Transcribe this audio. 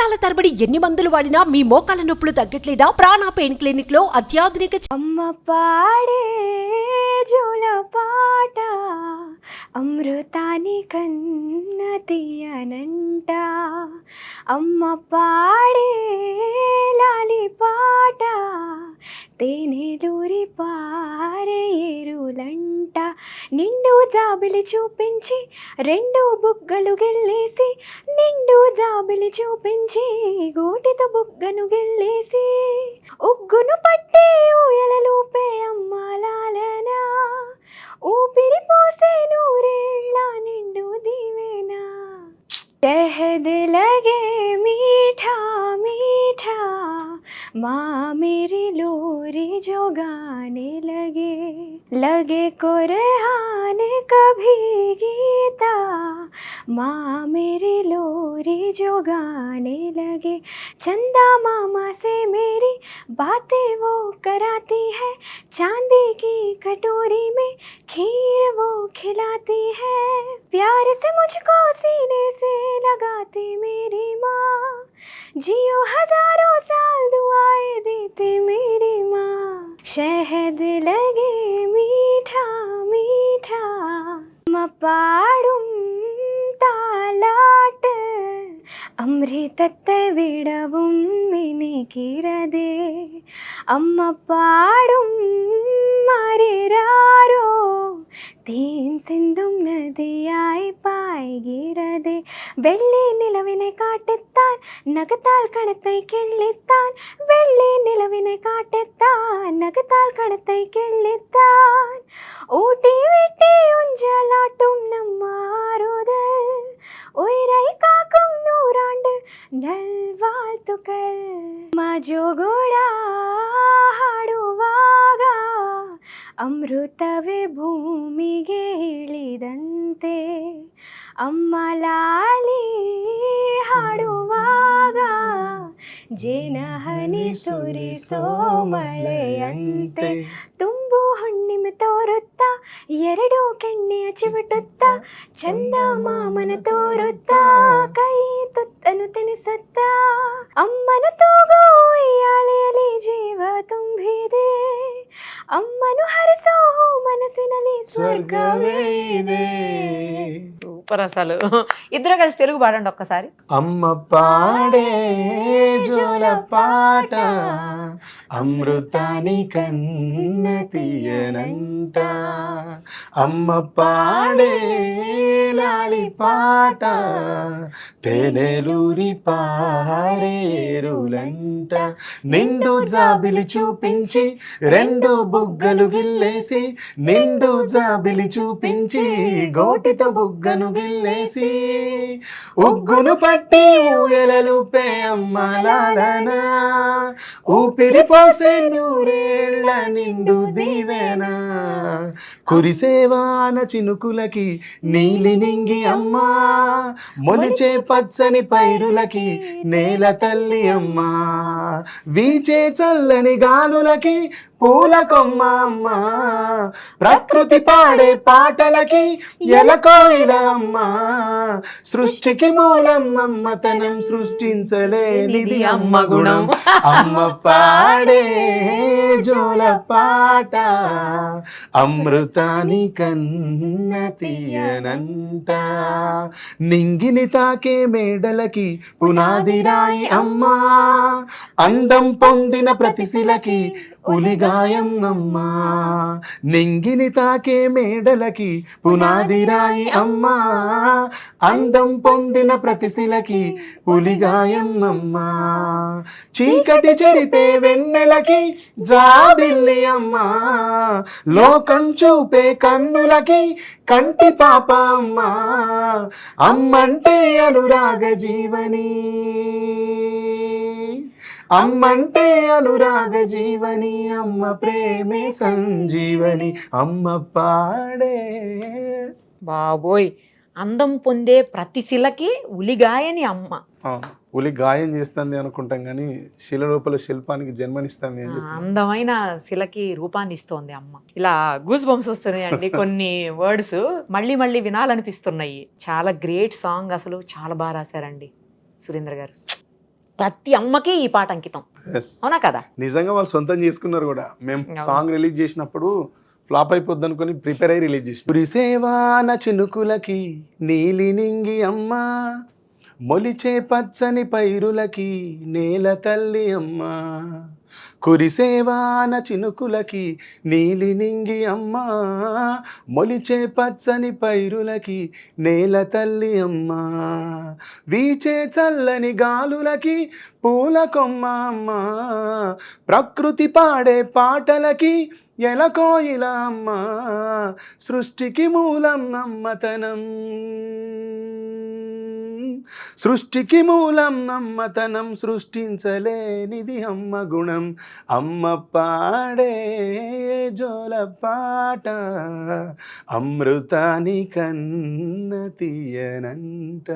సంవత్సరాల తరబడి ఎన్ని మందులు వాడినా మీ మోకాల నొప్పులు తగ్గట్లేదా? ప్రాణ పెయిన్ క్లినిక్ లో అత్యాధునిక అమ్మ పాడే జోల పాట అమృతాని కన్న తీయనంట. అమ్మ పాడే లాలి పాట తేనెలూరి పారే ఏరులంట. నిండు జాబిలి చూపించి రెండు బుగ్గలు గిల్లేసి, నిండు జాబిలి చూపించి గోటితో బుగ్గను గిల్లేసి, ఉగ్గును పట్టి ఊయలలూపే అమ్మాలాలనా, ఊపిరి పోసే నూరేళ్ళ నిండు దీవెనా. शहद लगे मीठा मीठा माँ मेरी लोरी जो गाने लगे, लगे कुरहान कभी गीता माँ मेरी लोरी जो गाने लगे. चंदा मामा से मेरी बातें वो कराती है, चांदी की कटोरी में खीर वो खिलाती है, प्यार से मुझको सीने से लगाती मेरी माँ, जियो हजारों साल दुआएं देती मेरी माँ. शहद लगे मीठा मीठा मपाड़ुम तालाट अमृतत्ते विडवुम मिनिकिरदे. अम्म पाड़ुम मरिरारो തേൻ സിന്ധും നദിയായി പായ്கிறதே. വെള്ളി നിലവിനെ കാട്ടെത്താൻ നഗത്താൽ കണത്തെ കിള്ളിത്താൻ, വെള്ളി നിലവിനെ കാട്ടെത്താൻ നഗത്താൽ കണത്തെ കിള്ളിത്താൻ, ഊട്ടി വെട്ടി ഉഞ്ചലാട്ടും നമ്മാറുതൽ ഉയരൈ കാക്കും നൂറാണ്ട് നൽവാഴ്ത്തുക്കൾ. മജോഗുಡ ಹಾಡುವಾಗ ಅಮೃತವೇ ಭೂಮಿಗೆ ಇಳಿದಂತೆ, ಅಮ್ಮ ಲಾಲಿ ಹಾಡುವಾಗ ಜೇನಹನಿ ಸುರಿಸೋ ಮಳೆಯಂತೆ. ತುಂಬು ಹುಣ್ಣಿಮೆ ತೋರುತ್ತಾ ಎರಡು ಕೆಣ್ಣೆಯ ಚಿವುಟುತ್ತಾ, ಚಂದ ಮಾಮನ ತೋರುತ್ತಾ ಕೈ ತುತ್ತನು ತಿನಿಸುತ್ತಾ, ಅಮ್ಮನು ತೂಗೋ ಉಯ್ಯಾಲೆಯಲ್ಲಿ ಜೀವ ತುಂಬಿದೆ, అమ్మను హరిసో మనసినలి స్వర్గమే ఇదే. సూపర్. అసలు ఇద్దరు కలిసి తెలుగు పాడండి ఒక్కసారి. అమ్మ పాడే జోల పాట అమృతాని కన్న తీయనంట, అమ్మ పాడే లాలి పాట తేనెలూరి పారేరులంట. నిండు జాబిలి చూపించి రెండు బుగ్గలు గిల్లేసి, నిండు జాబిలి చూపించి గోటితో బుగ్గను గిల్లేసి, ఉగ్గును పట్టి ఊయలలూపే అమ్మలాలనా, ఊపిరి పోసే నూరేళ్ల నిండు దీవెనా. కురిసేవాన చినుకులకి నీలి నింగి అమ్మా, మొలిచే పచ్చని పైరులకి నేల తల్లి అమ్మా, వీచే చల్లని గాలులకి పూల కొమ్మ అమ్మ, ప్రకృతి పాడే పాటలకి ఎలకోయిల అమ్మ, సృష్టికి మూలం అమ్మతనం సృష్టించలేనిది అమ్మ గుణం. అమ్మ పాడే జోల పాట అమృతాని కన్న తీయనంట, నింగిని తాకే మేడలకి పునాది రాయి అమ్మా, అందం పొందిన ప్రతిశిలకి ఉలిగాయం అమ్మా, నింగిని తాకే మేడలకి పునాది రాయి అమ్మా, అందం పొందిన ప్రతిశిలకి ఉలిగాయం అమ్మా, చీకటి చెరిపే వెన్నెలకి జాబిల్లి అమ్మా, లోకం చూపే కన్నులకి కంటి పాప అమ్మా, అమ్మంటే అనురాగ జీవని, అమ్మంటే అనురాగ జీవని, అమ్మ ప్రేమే సంజీవని, అమ్మ పాడే. బాబోయ్, అందం పొందే ప్రతి శిలకి ఉలిగాయని అమ్మ. ఉలి గాయం చేస్తుంది అనుకుంటాం కానీ శిల రూపంలో శిల్పానికి జన్మనిస్తుంది అని చెప్పి అందమైన శిలకి రూపాన్ని ఇస్తోంది అమ్మ. ఇలా గూస్ బంప్స్ వస్తున్నాయి అండి కొన్ని వర్డ్స్ మళ్ళీ మళ్ళీ వినాలనిపిస్తున్నాయి. చాలా గ్రేట్ సాంగ్, అసలు చాలా బాగా రాశారండి సురేంద్ర గారు. ప్రతి అమ్మకి ఈ పాట అంకితం. Yes. అవునా కదా? నిజంగా వాళ్ళు సొంతం చేసుకున్నారు కూడా. మేము సాంగ్ రిలీజ్ చేసినప్పుడు ఫ్లాప్ అయిపోద్ది అనుకుని ప్రిపేర్ అయ్యి రిలీజ్ చేసి కురిసేవాన చినుకులకి నీలి నింగి అమ్మ, మొలిచే పచ్చని పైరులకి నేల తల్లి అమ్మ. కురిసేవాన చినుకులకి నీలి నింగి అమ్మ, మొలిచే పచ్చని పైరులకి నేల తల్లి అమ్మ. వీచే చల్లని గాలులకి పూల కొమ్మ అమ్మ, ప్రకృతి పాడే పాటలకి ఎలకోయిల అమ్మ. సృష్టికి మూలం నమ్మతనం, సృష్టికి మూలం నమ్మతనం, సృష్టించలేనిది అమ్మ గుణం. అమ్మ పాడే జోల పాట అమృతాని కన్న తీయనంట.